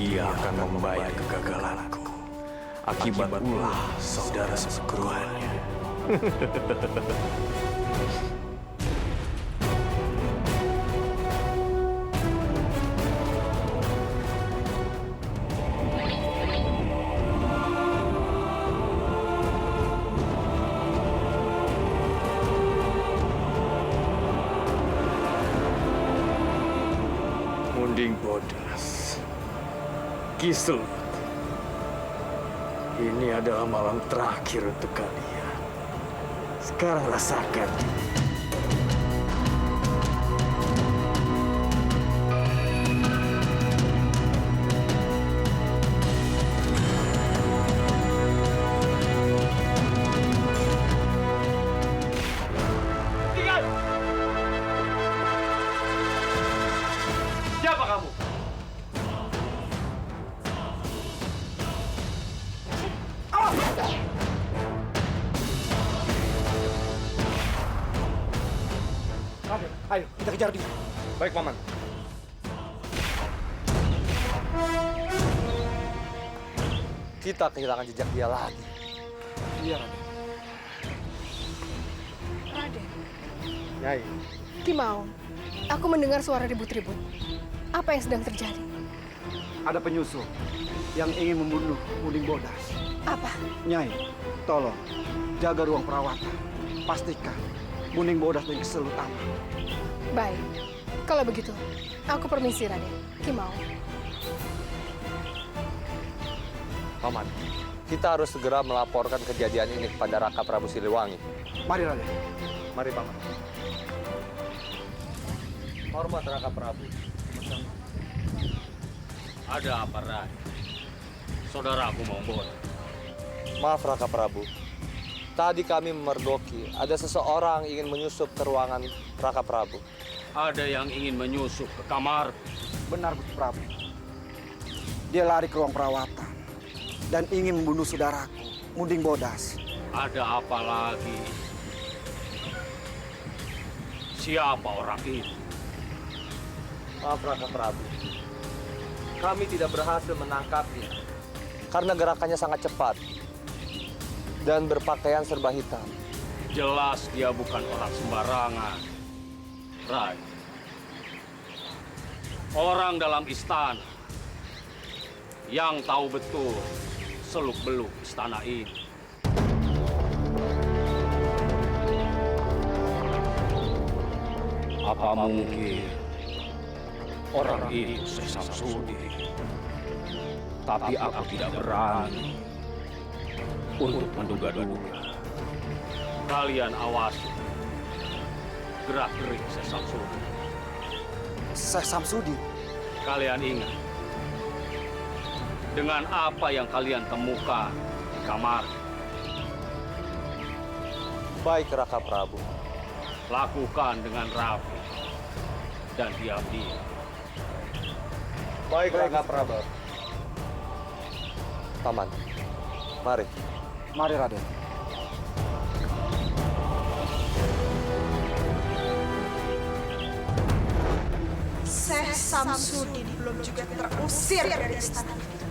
dia akan membayar kegagalanku akibat ulah saudara seperguruannya. Munding bodas, Kisut. Ini adalah malam terakhir untuk kalian. Sekarang rasakan. Tinggal! Siapa kamu? Ayo, kita kejar dia. Baik, Paman. Kita kehilangan jejak dia lagi. Iya, Raden. Raden, Nyai, Kimau, aku mendengar suara ribut-ribut. Apa yang sedang terjadi? ada penyusup yang ingin membunuh Munding Bodas. Apa? Nyai, tolong jaga ruang perawatan. Pastikan Munding Bodas dan Keselut aman. Baik, kalau begitu, aku permisi, Raden. Kimau. Paman, kita harus segera melaporkan kejadian ini kepada Raka Prabu Siliwangi. Mari, Raden. Mari, Paman. Hormat Raka Prabu. Ada apa, Rai? Saudaraku mau bodoh. Maaf Raka Prabu. Tadi kami memergoki, ada seseorang ingin menyusup ke ruangan Raka Prabu. Ada yang ingin menyusup ke kamar. Benar, Gusti Prabu. Dia lari ke ruang perawatan dan ingin membunuh saudaraku, Munding Bodas. Ada apa lagi? Siapa orang itu? Maaf Raka Prabu. Kami tidak berhasil menangkapnya karena gerakannya sangat cepat dan berpakaian serba hitam. Jelas dia bukan orang sembarangan. Rai. Orang dalam istana yang tahu betul seluk-beluk istana ini. Apa mungkin orang itu Syekh Samsudin? Tapi aku tidak berani untuk menduga-duga. Kalian awasi gerak-gerik Syekh Samsudin. Syekh Samsudin. Kalian ingat dengan apa yang kalian temukan di kamar. Baik Raka Prabu. Lakukan dengan rapi dan diam-diam. Baik Raka Prabu. Paman, mari. Mari, Raden. Syekh Samsudin belum juga terusir dari istana itu.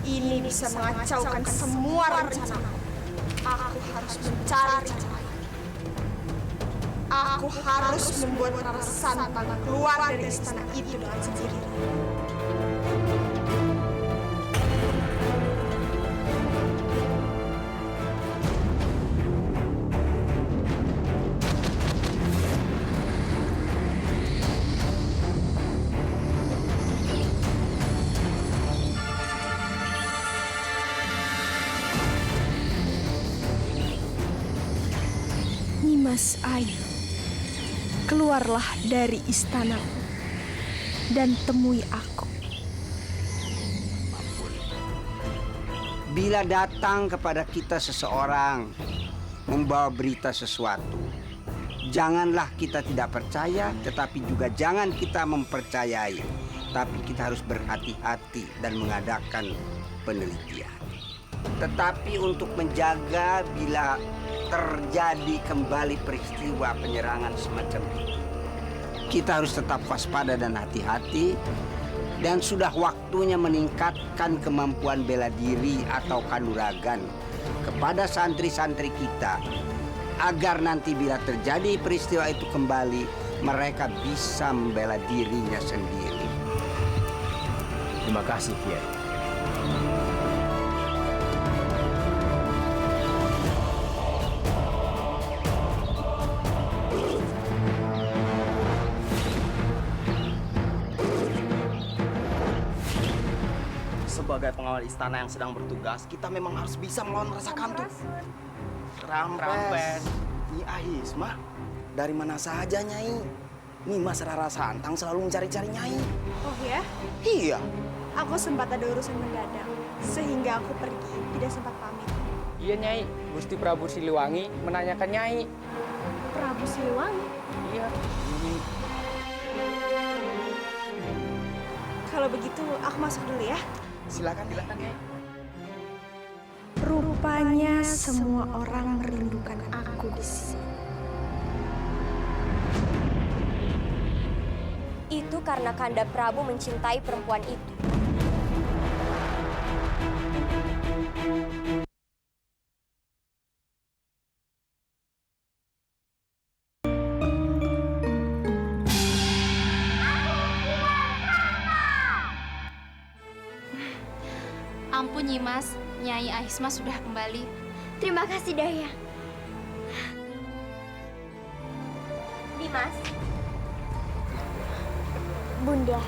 Ini bisa mengacaukan semua rencanaku. Aku harus mencari cara lain. Aku harus membuat Rara Santang keluar dari istana itu dengan sendirinya. Nimas Ayu, keluarlah dari istanamu dan temui aku. Bila datang kepada kita seseorang membawa berita sesuatu, janganlah kita tidak percaya, tetapi juga jangan kita mempercayai. Tapi kita harus berhati-hati dan mengadakan penelitian. Tetapi untuk menjaga bila terjadi kembali peristiwa penyerangan semacam itu, kita harus tetap waspada dan hati-hati Dan sudah waktunya meningkatkan kemampuan bela diri atau kanuragan kepada santri-santri kita, agar nanti bila terjadi peristiwa itu kembali, mereka bisa membela dirinya sendiri. Terima kasih, Kiai. Sebagai pengawal istana yang sedang bertugas, kita memang harus bisa melawan rasa kantuk. Rampes. Nyi Ahisma, dari mana saja Nyai? Nimas Rara Santang selalu mencari-cari Nyai. Oh ya? Iya. Aku sempat ada urusan mendadak, sehingga aku pergi, tidak sempat pamit. Iya Nyai, Gusti Prabu Siliwangi menanyakan Nyai. Prabu Siliwangi? Iya. Kalau begitu, aku masuk dulu ya. Silakan Nyai. Rupanya semua orang merindukan aku di sini. Itu karena Kanda Prabu mencintai perempuan itu. Ampun Nyimas, Nyai Ahisma sudah kembali. Terima kasih Daya. Dimas. Bunda,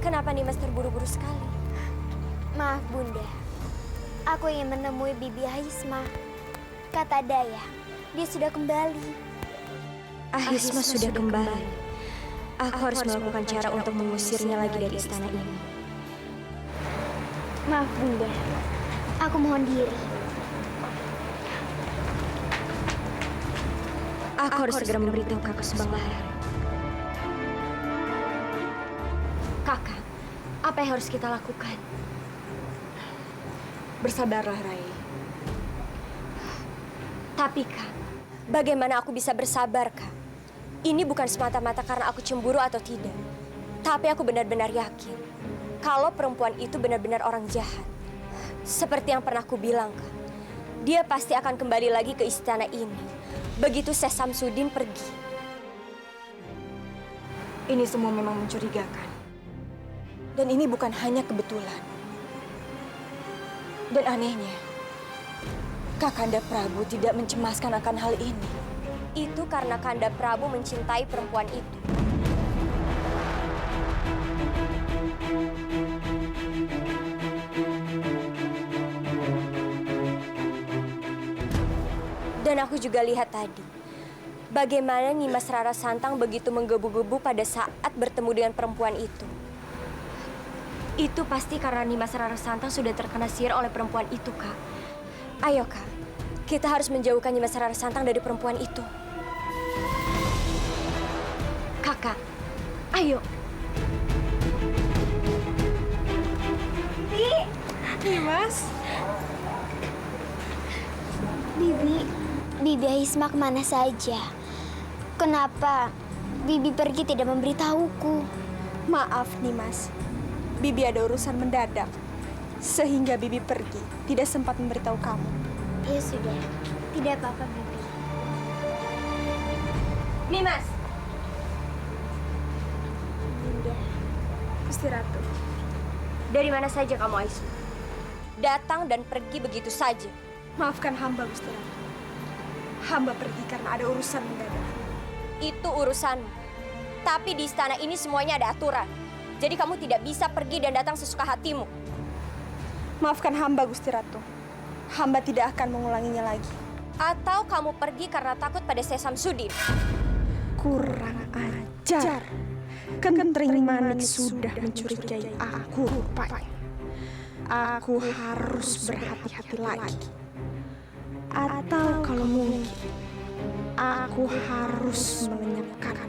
kenapa Dimas terburu-buru sekali? Maaf Bunda, aku ingin menemui Bibi Ahisma. Kata Daya, dia sudah kembali. Ahisma sudah kembali. Aku harus melakukan cara untuk mengusirnya lagi dari istana ini. Maaf Bunda, aku mohon diri. Aku harus segera memberitahu Kakak Subanglarang. Kakak, apa yang harus kita lakukan? Bersabarlah, Rai. Tapi Kak, bagaimana aku bisa bersabar Kak? Ini bukan semata-mata karena aku cemburu atau tidak. Tapi aku benar-benar yakin kalau perempuan itu benar-benar orang jahat. Seperti yang pernah aku bilang, Kak. Dia pasti akan kembali lagi ke istana ini. Begitu Syekh Samsudin pergi. Ini semua memang mencurigakan. Dan ini bukan hanya kebetulan. Dan anehnya, Kakanda Prabu tidak mencemaskan akan hal ini. Itu karena Kanda Prabu mencintai perempuan itu. Dan aku juga lihat tadi, bagaimana Nimas Rara Santang begitu menggebu-gebu pada saat bertemu dengan perempuan itu. Itu pasti karena Nimas Rara Santang sudah terkena sihir oleh perempuan itu, Kak. Ayo, Kak. Kita harus menjauhkan Nimas Rara Santang dari perempuan itu. Kakak, ayo. Nimas. Bibi Ahisma kemana saja? Kenapa Bibi pergi tidak memberitahuku? Maaf Nimas, Bibi ada urusan mendadak, sehingga Bibi pergi, tidak sempat memberitahu kamu. Ya sudah, tidak apa-apa Bibi. Nimas! Bunda. Gusti Ratu. Dari mana saja kamu Ahisma? Datang dan pergi begitu saja. Maafkan hamba Gusti Ratu. Hamba pergi karena ada urusan mendadak. Itu urusanmu. Tapi di istana ini semuanya ada aturan. Jadi kamu tidak bisa pergi dan datang sesuka hatimu. Maafkan hamba Gusti Ratu. Hamba tidak akan mengulanginya lagi. Atau kamu pergi karena takut pada Syekh Samsudin. Kurang ajar. Kentring Manik sudah mencurigai aku rupanya. Aku harus berhati-hati lagi. Atau kalau mungkin, aku harus melenyapkan